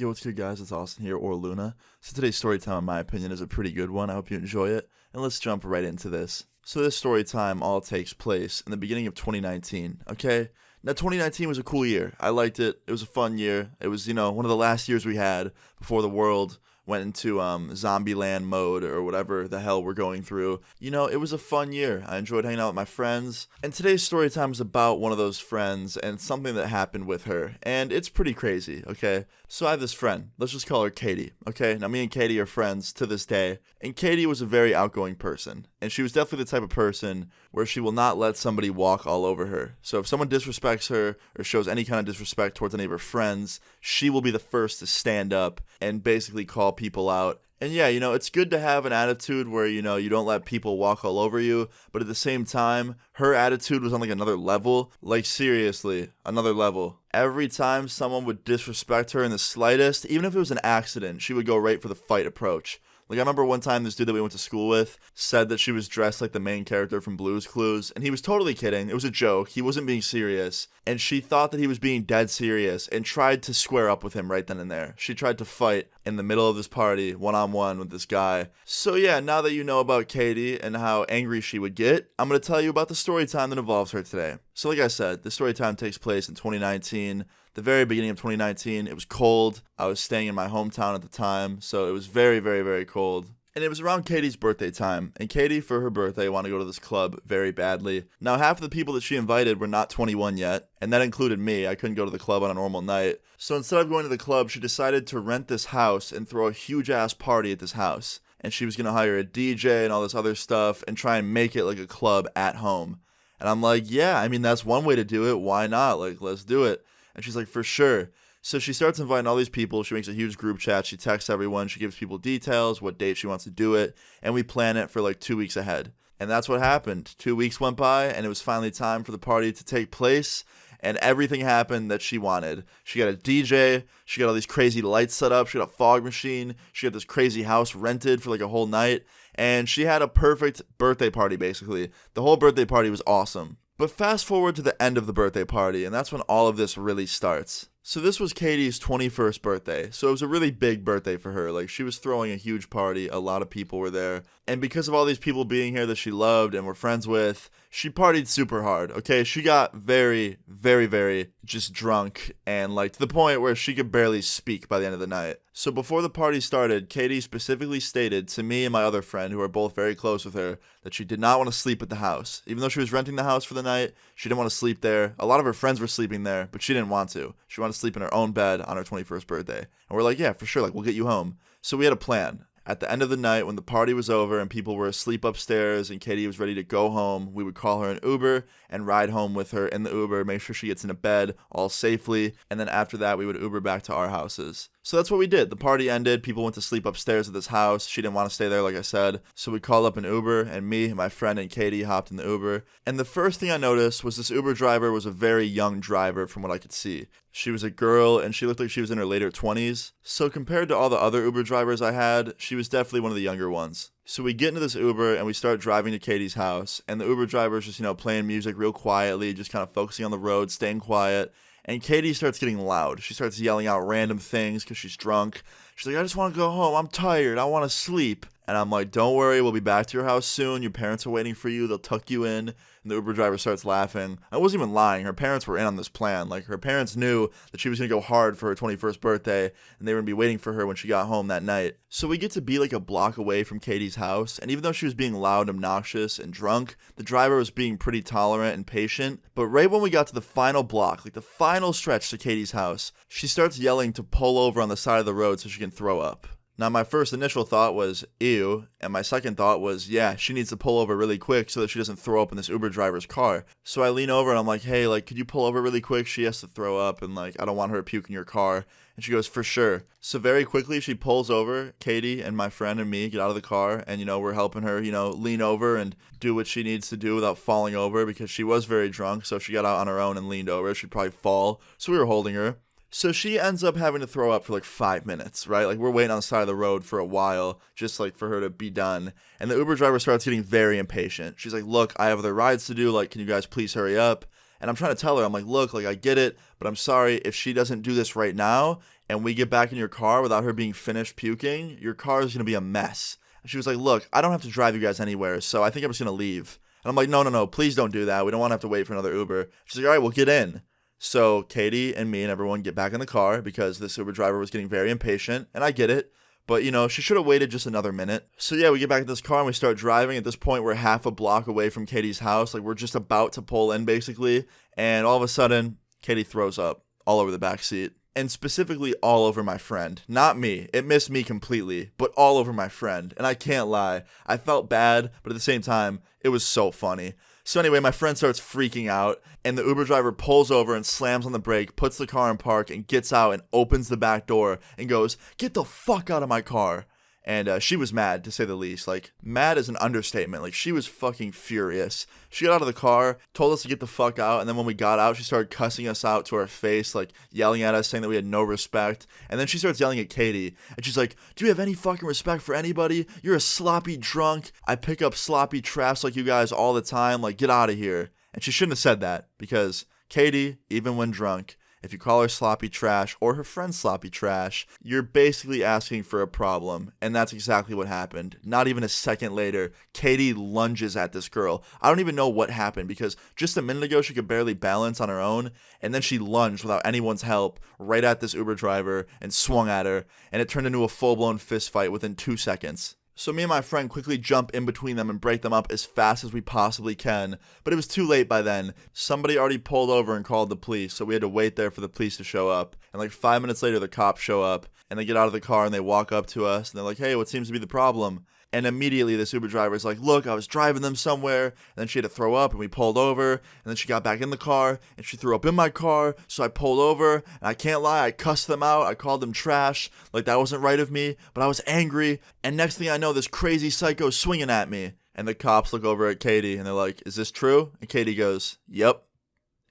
Yo, what's good, guys? It's Austin here, or Luna. So today's story time, in my opinion, is a pretty good one. I hope you enjoy it. And let's jump right into this. So this story time all takes place in the beginning of 2019, okay? Now, 2019 was a cool year. I liked it. It was a fun year. It was, one of the last years we had before the world went into zombie land mode or whatever the hell we're going through. It was a fun year. I enjoyed hanging out with my friends. And today's story time is about one of those friends and something that happened with her. And it's pretty crazy, okay? So I have this friend. Let's just call her Katie, okay? Now, me and Katie are friends to this day. And Katie was a very outgoing person. And she was definitely the type of person where she will not let somebody walk all over her. So if someone disrespects her or shows any kind of disrespect towards any of her friends, she will be the first to stand up and basically call people out. And yeah, it's good to have an attitude where, you don't let people walk all over you. But at the same time, her attitude was on like another level. Like seriously, another level. Every time someone would disrespect her in the slightest, even if it was an accident, she would go right for the fight approach. Like, I remember one time this dude that we went to school with said that she was dressed like the main character from Blue's Clues, and he was totally kidding. It was a joke. He wasn't being serious, and she thought that he was being dead serious and tried to square up with him right then and there. She tried to fight in the middle of this party, one-on-one with this guy. So yeah, now that you know about Katie and how angry she would get, I'm going to tell you about the story time that involves her today. So like I said, the story time takes place in 2019. The very beginning of 2019, it was cold. I was staying in my hometown at the time, so it was very, very, very cold. And it was around Katie's birthday time, and Katie, for her birthday, wanted to go to this club very badly. Now, half of the people that she invited were not 21 yet, and that included me. I couldn't go to the club on a normal night. So instead of going to the club, she decided to rent this house and throw a huge-ass party at this house. And she was going to hire a DJ and all this other stuff and try and make it like a club at home. And I'm like, yeah, I mean, that's one way to do it. Why not? Like, let's do it. And she's like, for sure. So she starts inviting all these people. She makes a huge group chat. She texts everyone. She gives people details, what date she wants to do it. And we plan it for like 2 weeks ahead. And that's what happened. 2 weeks went by, and it was finally time for the party to take place. And everything happened that she wanted. She got a DJ. She got all these crazy lights set up. She got a fog machine. She got this crazy house rented for like a whole night. And she had a perfect birthday party, basically. The whole birthday party was awesome. But fast forward to the end of the birthday party, and that's when all of this really starts. So this was Katie's 21st birthday, so it was a really big birthday for her. Like, she was throwing a huge party, a lot of people were there, and because of all these people being here that she loved and were friends with, she partied super hard, okay? She got very, very, very just drunk, and like to the point where she could barely speak by the end of the night. So before the party started, Katie specifically stated to me and my other friend, who are both very close with her, that she did not want to sleep at the house. Even though she was renting the house for the night, she didn't want to sleep there. A lot of her friends were sleeping there, but she didn't want to. She wanted to sleep in her own bed on her 21st birthday. And we're like, yeah, for sure, like, we'll get you home. So we had a plan. At the end of the night, when the party was over and people were asleep upstairs and Katie was ready to go home, we would call her an Uber and ride home with her in the Uber, make sure she gets into bed all safely, and then after that, we would Uber back to our houses. So that's what we did. The party ended, people went to sleep upstairs at this house. She didn't want to stay there, like I said, so we called up an Uber, and me, my friend, and Katie hopped in the Uber. And the first thing I noticed was this Uber driver was a very young driver from what I could see. She was a girl, and she looked like she was in her later 20s. So compared to all the other Uber drivers I had, she was definitely one of the younger ones. So we get into this Uber, and we start driving to Katie's house. And the Uber driver is just, playing music real quietly, just kind of focusing on the road, staying quiet. And Katie starts getting loud. She starts yelling out random things because she's drunk. She's like, I just want to go home. I'm tired. I want to sleep. And I'm like, don't worry. We'll be back to your house soon. Your parents are waiting for you. They'll tuck you in. And the Uber driver starts laughing. I wasn't even lying. Her parents were in on this plan. Like, her parents knew that she was going to go hard for her 21st birthday, and they were going to be waiting for her when she got home that night. So we get to be like a block away from Katie's house, and even though she was being loud, obnoxious, and drunk, the driver was being pretty tolerant and patient. But right when we got to the final block, like the final stretch to Katie's house, she starts yelling to pull over on the side of the road so she can throw up. Now, my first initial thought was, ew, and my second thought was, yeah, she needs to pull over really quick so that she doesn't throw up in this Uber driver's car. So I lean over and I'm like, hey, like, could you pull over really quick? She has to throw up, and like, I don't want her to puke in your car. And she goes, for sure. So very quickly, she pulls over. Katie and my friend and me get out of the car, and, we're helping her, lean over and do what she needs to do without falling over, because she was very drunk, so if she got out on her own and leaned over, she'd probably fall. So we were holding her. So she ends up having to throw up for like 5 minutes, right? Like, we're waiting on the side of the road for a while, just like for her to be done. And the Uber driver starts getting very impatient. She's like, look, I have other rides to do. Like, can you guys please hurry up? And I'm trying to tell her, I'm like, look, like I get it, but I'm sorry, if she doesn't do this right now and we get back in your car without her being finished puking, your car is going to be a mess. And she was like, look, I don't have to drive you guys anywhere, so I think I'm just going to leave. And I'm like, no, please don't do that. We don't want to have to wait for another Uber. She's like, all right, we'll get in. So Katie and me and everyone get back in the car because this Uber driver was getting very impatient, and I get it. But, she should have waited just another minute. So, yeah, we get back in this car and we start driving. At this point, we're half a block away from Katie's house. Like, we're just about to pull in, basically. And all of a sudden, Katie throws up all over the back seat. And specifically all over my friend. Not me. It missed me completely. But all over my friend. And I can't lie. I felt bad, but at the same time, it was so funny. So anyway, my friend starts freaking out, and the Uber driver pulls over and slams on the brake, puts the car in park, and gets out and opens the back door and goes, "Get the fuck out of my car." And she was mad, to say the least. Like, mad is an understatement. Like, she was fucking furious. She got out of the car, told us to get the fuck out, and then when we got out, she started cussing us out to our face, like, yelling at us, saying that we had no respect. And then she starts yelling at Katie, and she's like, "Do you have any fucking respect for anybody? You're a sloppy drunk. I pick up sloppy trash like you guys all the time. Like, get out of here." And she shouldn't have said that, because Katie, even when drunk, if you call her sloppy trash or her friend sloppy trash, you're basically asking for a problem. And that's exactly what happened. Not even a second later, Katie lunges at this girl. I don't even know what happened because just a minute ago she could barely balance on her own. And then she lunged without anyone's help right at this Uber driver and swung at her. And it turned into a full-blown fist fight within 2 seconds. So me and my friend quickly jump in between them and break them up as fast as we possibly can. But it was too late by then. Somebody already pulled over and called the police, so we had to wait there for the police to show up. And like 5 minutes later, the cops show up, and they get out of the car and they walk up to us, and they're like, "Hey, what seems to be the problem?" And immediately this Uber driver is like, "Look, I was driving them somewhere." And then she had to throw up and we pulled over. And then she got back in the car and she threw up in my car. So I pulled over and I can't lie, I cussed them out. I called them trash. Like that wasn't right of me, but I was angry. And next thing I know, this crazy psycho's swinging at me. And the cops look over at Katie and they're like, "Is this true?" And Katie goes, "Yep."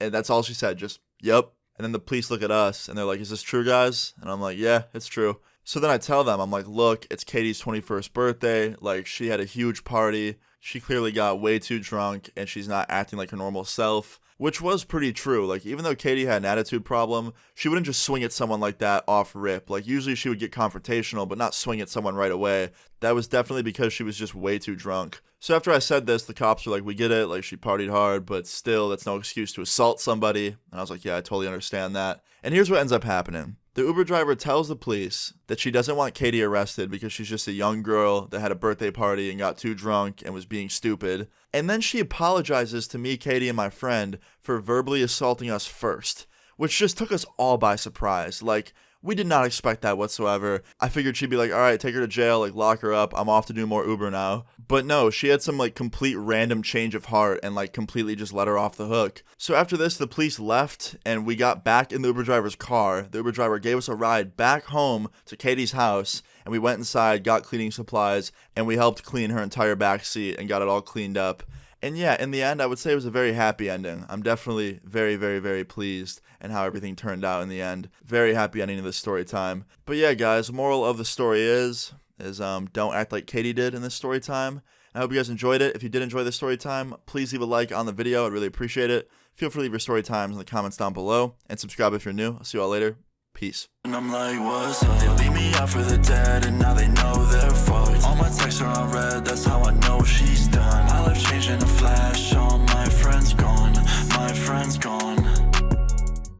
And that's all she said, just, "Yep." And then the police look at us and they're like, "Is this true, guys?" And I'm like, "Yeah, it's true." So then I tell them, I'm like, "Look, it's Katie's 21st birthday. Like, she had a huge party. She clearly got way too drunk, and she's not acting like her normal self." Which was pretty true. Like, even though Katie had an attitude problem, she wouldn't just swing at someone like that off rip. Like, usually she would get confrontational, but not swing at someone right away. That was definitely because she was just way too drunk. So after I said this, the cops were like, "We get it. Like, she partied hard, but still, that's no excuse to assault somebody." And I was like, "Yeah, I totally understand that." And here's what ends up happening. The Uber driver tells the police that she doesn't want Katie arrested because she's just a young girl that had a birthday party and got too drunk and was being stupid. And then she apologizes to me, Katie, and my friend for verbally assaulting us first, which just took us all by surprise. Like, we did not expect that whatsoever. I figured she'd be like, "All right, take her to jail, like lock her up. I'm off to do more Uber now." But no, she had some like complete random change of heart and like completely just let her off the hook. So after this, the police left and we got back in the Uber driver's car. The Uber driver gave us a ride back home to Katie's house and we went inside, got cleaning supplies, and we helped clean her entire back seat and got it all cleaned up. And yeah, in the end, I would say it was a very happy ending. I'm definitely very, very, very pleased in how everything turned out in the end. Very happy ending of this story time. But yeah, guys, moral of the story is don't act like Katie did in this story time. I hope you guys enjoyed it. If you did enjoy this story time, please leave a like on the video. I'd really appreciate it. Feel free to leave your story times in the comments down below. And subscribe if you're new. I'll see you all later. Peace. And I'm like, what's up? They leave me out for the dead, and now they know they're fucked. All my texts are unread, that's how I know she's done. My life changed in a flash, all my friends gone, my friends gone.